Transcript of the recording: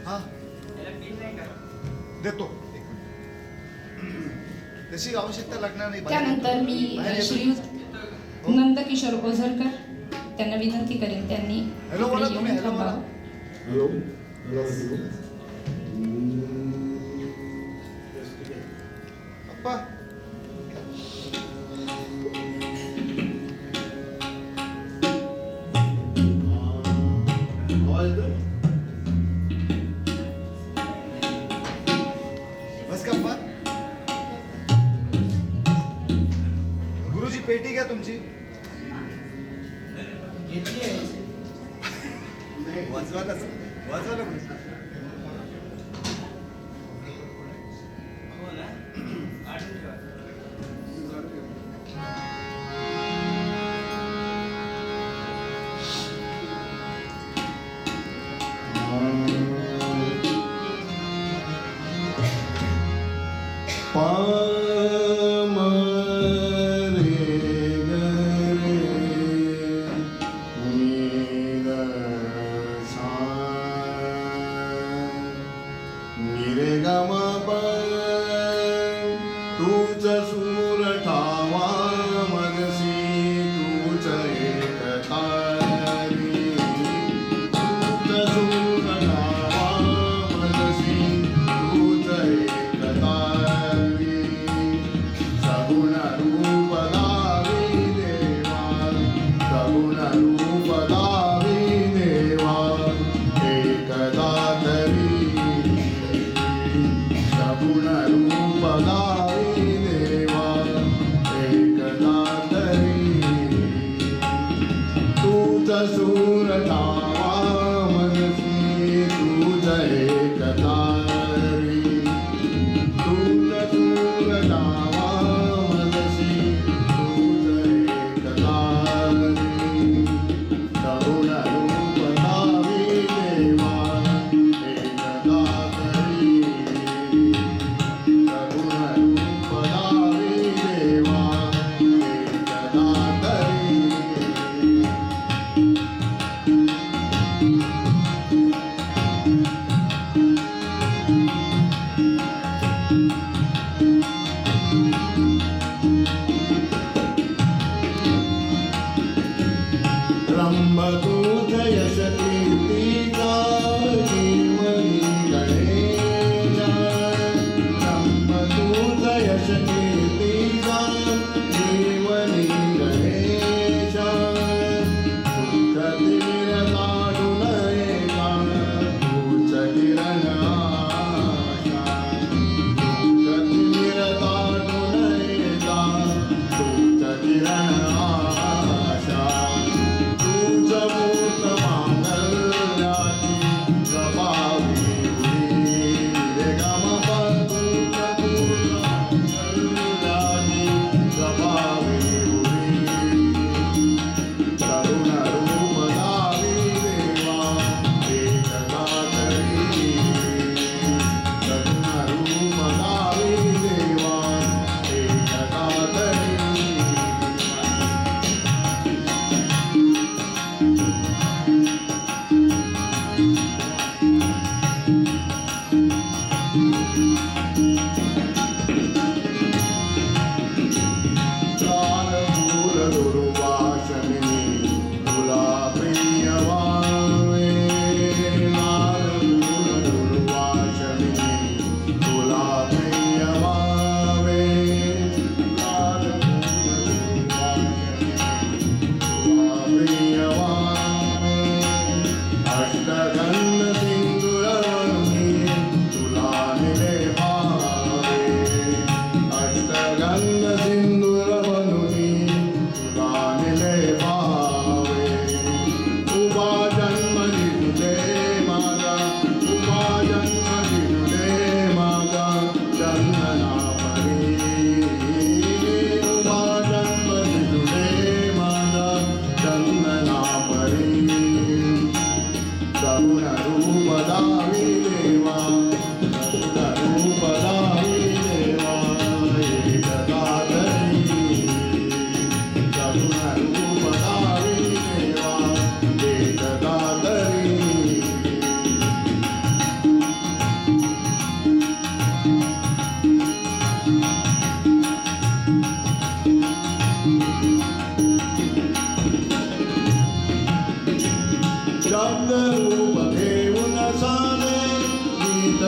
हा देतो. तशी आवश्यकता लागणार नाही. त्यानंतर मी श्रीयुत नंदकिशोर ओझरकर त्यांना विनंती करेन त्यांनी हॅलो बोला तुम्ही. हॅलो बोला. हॅलो अप्पा बस का अप्पा. गुरुजी पेटी घ्या तुमची. वाजवायला तूच सूर ठावा मनसी तूच एक तारी. तूच सूर ठावा मनसी तूच एक तारी. सगुण रूप लावी देवा, सगुण रूप लावी देवा एकदा तरी. सगुण रूप लावी देवा एकदा तरी. तूच सूर ठावा मनसी तूच एक तारी. तूच सूर ठावा मनसी तूच एक तारी. सगुण रूप लावी देवा एकदा तरी. सगुण रूप लावी देवा एकदा तरी. त्र्यंबकू जयश कीर्तीचा जीवनी गणेशा. त्र्यंबकू जयश कीर्तीचा जीवनी गणेशा. दुःख तीर काढू नये का तूच किरण आशा. दुःख तीर काढू नये का तूच किरण आशा. तूच मूर्त मानला शब्द रूप घेऊन सारे गीत